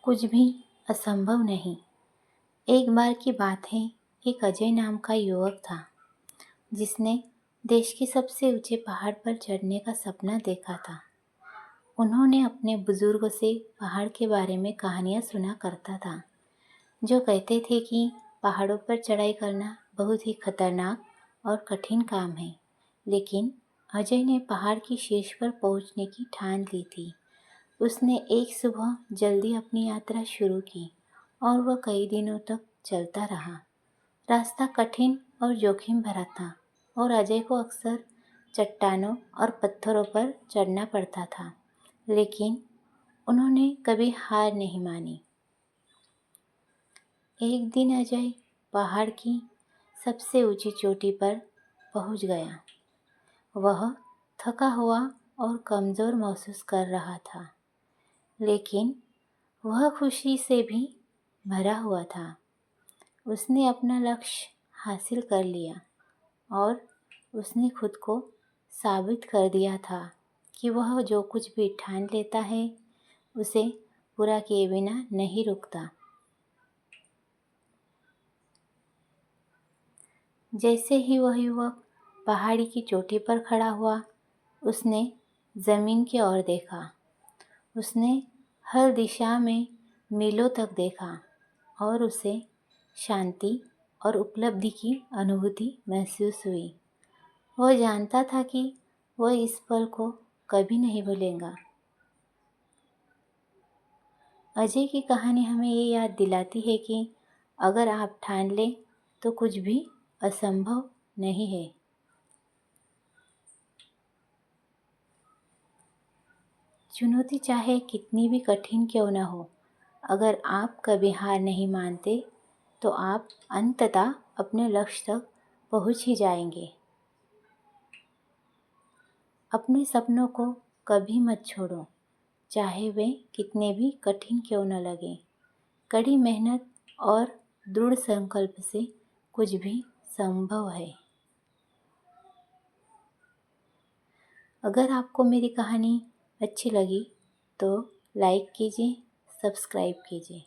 कुछ भी असंभव नहीं। एक बार की बात है, एक अजय नाम का युवक था जिसने देश के सबसे ऊंचे पहाड़ पर चढ़ने का सपना देखा था। उन्होंने अपने बुजुर्गों से पहाड़ के बारे में कहानियां सुना करता था, जो कहते थे कि पहाड़ों पर चढ़ाई करना बहुत ही खतरनाक और कठिन काम है। लेकिन अजय ने पहाड़ की शीर्ष पर पहुंचने की ठान ली थी। उसने एक सुबह जल्दी अपनी यात्रा शुरू की और वह कई दिनों तक चलता रहा। रास्ता कठिन और जोखिम भरा था और अजय को अक्सर चट्टानों और पत्थरों पर चढ़ना पड़ता था, लेकिन उन्होंने कभी हार नहीं मानी। एक दिन अजय पहाड़ की सबसे ऊंची चोटी पर पहुंच गया। वह थका हुआ और कमज़ोर महसूस कर रहा था, लेकिन वह खुशी से भी भरा हुआ था। उसने अपना लक्ष्य हासिल कर लिया और उसने खुद को साबित कर दिया था कि वह जो कुछ भी ठान लेता है उसे पूरा किए बिना नहीं रुकता। जैसे ही वह युवक पहाड़ी की चोटी पर खड़ा हुआ, उसने ज़मीन की ओर देखा। उसने हर दिशा में मीलों तक देखा और उसे शांति और उपलब्धि की अनुभूति महसूस हुई। वह जानता था कि वह इस पल को कभी नहीं भूलेगा। अजय की कहानी हमें ये याद दिलाती है कि अगर आप ठान लें तो कुछ भी असंभव नहीं है। चुनौती चाहे कितनी भी कठिन क्यों न हो, अगर आप कभी हार नहीं मानते तो आप अंततः अपने लक्ष्य तक पहुंच ही जाएंगे। अपने सपनों को कभी मत छोड़ो, चाहे वे कितने भी कठिन क्यों न लगें। कड़ी मेहनत और दृढ़ संकल्प से कुछ भी संभव है। अगर आपको मेरी कहानी अच्छी लगी तो लाइक कीजिए, सब्सक्राइब कीजिए।